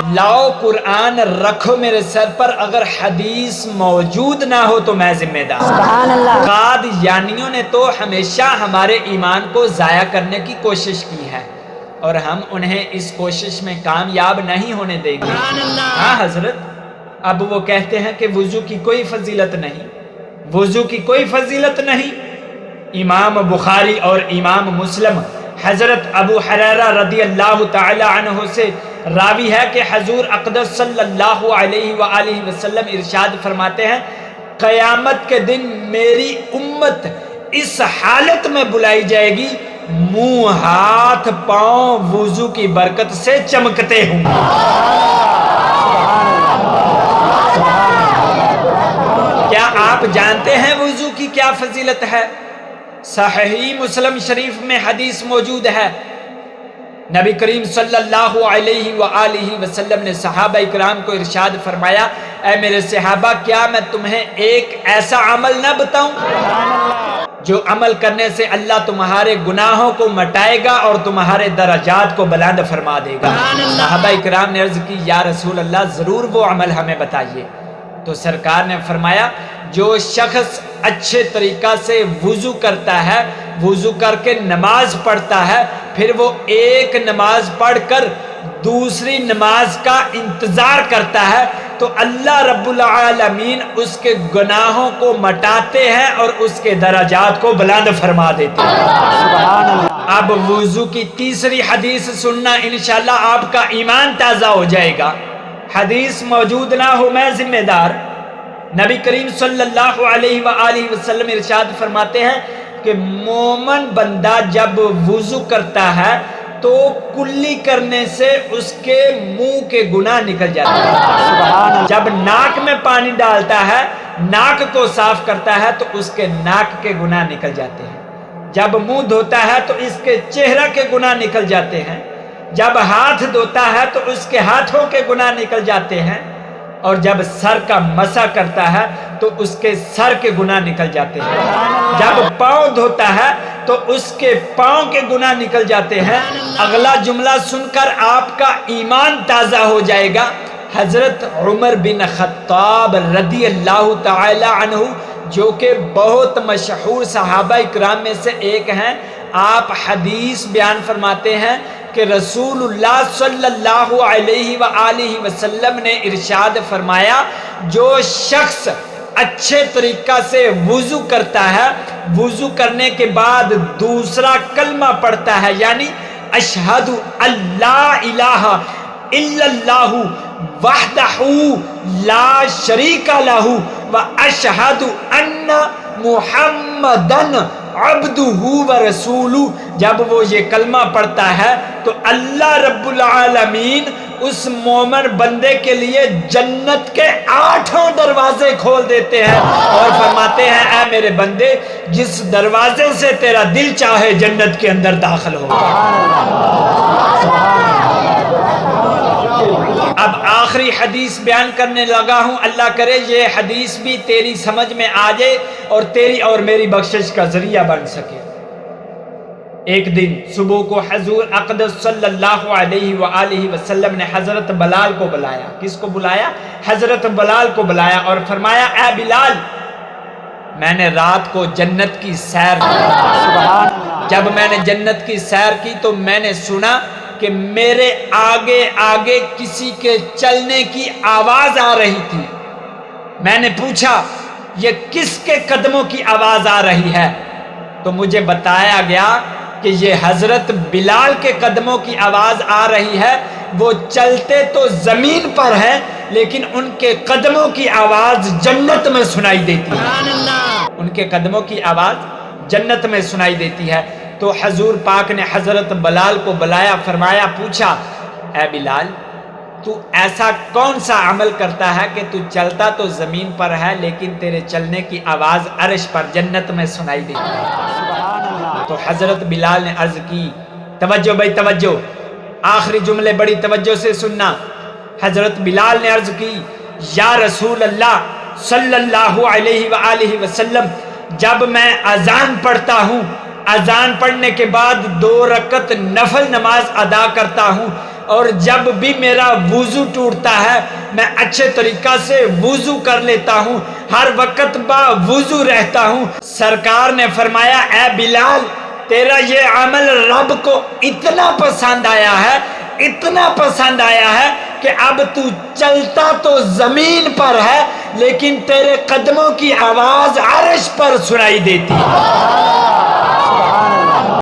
لاؤ قرآن رکھو میرے سر پر، اگر حدیث موجود نہ ہو تو میں ذمہ دار۔ سبحان اللہ۔ قادیانیوں نے تو ہمیشہ ہمارے ایمان کو ضائع کرنے کی کوشش کی ہے، اور ہم انہیں اس کوشش میں کامیاب نہیں ہونے دیں گے۔ ہاں حضرت، اب وہ کہتے ہیں کہ وضو کی کوئی فضیلت نہیں، وضو کی کوئی فضیلت نہیں۔ امام بخاری اور امام مسلم حضرت ابو ہریرہ رضی اللہ تعالی عنہ سے راوی ہے کہ حضور اقدس صلی اللہ علیہ وآلہ وسلم ارشاد فرماتے ہیں، قیامت کے دن میری امت اس حالت میں بلائی جائے گی، منہ ہاتھ پاؤں وضو کی برکت سے چمکتے ہوں۔ کیا آپ جانتے ہیں وضو کی کیا فضیلت ہے؟ صحیح مسلم شریف میں حدیث موجود ہے، نبی کریم صلی اللہ علیہ وآلہ وسلم نے صحابہ اکرام کو ارشاد فرمایا، اے میرے صحابہ، کیا میں تمہیں ایک ایسا عمل نہ بتاؤں جو عمل کرنے سے اللہ تمہارے گناہوں کو مٹائے گا اور تمہارے درجات کو بلند فرما دے گا؟ صحابہ اکرام نے عرض کی، یا رسول اللہ، ضرور وہ عمل ہمیں بتائیے۔ تو سرکار نے فرمایا، جو شخص اچھے طریقہ سے وضو کرتا ہے، وضو کر کے نماز پڑھتا ہے، پھر وہ ایک نماز پڑھ کر دوسری نماز کا انتظار کرتا ہے، تو اللہ رب العالمین اس کے گناہوں کو مٹاتے ہیں اور اس کے درجات کو بلند فرما دیتے ہیں۔ سبحان اللہ۔ اب وضو کی تیسری حدیث سننا، انشاءاللہ آپ کا ایمان تازہ ہو جائے گا۔ حدیث موجود نہ ہو میں ذمہ دار۔ نبی کریم صلی اللہ علیہ وآلہ وسلم ارشاد فرماتے ہیں کہ مومن بندہ جب وضو کرتا ہے تو کلی کرنے سے اس کے منہ کے گناہ نکل جاتے ہیں۔ جب ناک میں پانی ڈالتا ہے، ناک کو صاف کرتا ہے، تو اس کے ناک کے گناہ نکل جاتے ہیں۔ جب منہ دھوتا ہے تو اس کے چہرہ کے گناہ نکل جاتے ہیں۔ جب ہاتھ دھوتا ہے تو اس کے ہاتھوں کے گناہ نکل جاتے ہیں، اور جب سر کا مسح کرتا ہے تو اس کے سر کے گناہ نکل جاتے ہیں۔ جب پاؤں دھوتا ہے تو اس کے پاؤں کے گناہ نکل جاتے ہیں۔ اگلا جملہ سن کر آپ کا ایمان تازہ ہو جائے گا۔ حضرت عمر بن خطاب رضی اللہ تعالی عنہ، جو کہ بہت مشہور صحابہ اکرام میں سے ایک ہیں، آپ حدیث بیان فرماتے ہیں کہ رسول اللہ صلی اللہ علیہ وآلہ وسلم نے ارشاد فرمایا، جو شخص اچھے طریقہ سے وضو کرتا ہے، وضو کرنے کے بعد دوسرا کلمہ پڑھتا ہے، یعنی اشہد اللہ الہ الا اللہ وحدہ لا شریک لہ واشہد ان محمدن عبدہ ورسولہ، جب وہ یہ کلمہ پڑھتا ہے تو اللہ رب العالمین اس مومن بندے کے لیے جنت کے 8 دروازے کھول دیتے ہیں اور فرماتے ہیں، اے میرے بندے، جس دروازے سے تیرا دل چاہے جنت کے اندر داخل ہو۔ اب آخری حدیث بیان کرنے لگا ہوں، اللہ کرے یہ حدیث بھی تیری سمجھ میں آ جائے اور تیری اور میری بخشش کا ذریعہ بن سکے۔ ایک دن صبح کو حضور اقدس صلی اللہ علیہ وآلہ وسلم نے حضرت بلال کو بلایا۔ کس کو بلایا؟ حضرت بلال کو بلایا اور فرمایا، اے بلال، میں نے رات کو جنت کی سیر کی۔ جب میں نے جنت کی سیر کی تو میں نے سنا کہ میرے آگے آگے کسی کے چلنے کی آواز آ رہی تھی۔ میں نے پوچھا، یہ کس کے قدموں کی آواز آ رہی ہے؟ تو مجھے بتایا گیا کہ یہ حضرت بلال کے قدموں کی آواز آ رہی ہے۔ وہ چلتے تو زمین پر ہیں لیکن ان کے قدموں کی آواز جنت میں سنائی دیتی ہے۔ ان کے قدموں کی آواز جنت میں سنائی دیتی ہے۔ تو حضور پاک نے حضرت بلال کو بلایا، فرمایا، پوچھا، اے بلال، تو ایسا کون سا عمل کرتا ہے کہ تو چلتا تو زمین پر ہے لیکن تیرے چلنے کی آواز عرش پر جنت میں سنائی دیتی ہے؟ تو حضرت بلال نے عرض کی، توجہ بھائی توجہ، آخری جملے بڑی توجہ سے سننا۔ حضرت بلال نے عرض کی، یا رسول اللہ صلی اللہ علیہ وآلہ وسلم، جب میں اذان پڑھتا ہوں، اذان پڑھنے کے بعد 2 رکعت نفل نماز ادا کرتا ہوں اور جب بھی میرا وضو ٹوٹتا ہے میں اچھے طریقہ سے وضو کر لیتا ہوں، ہر وقت با وضو رہتا ہوں۔ سرکار نے فرمایا اے بلال تیرا یہ عمل رب کو اتنا پسند آیا ہے، اتنا پسند آیا ہے کہ اب تو چلتا تو زمین پر ہے لیکن تیرے قدموں کی آواز عرش پر سنائی دیتی ہے۔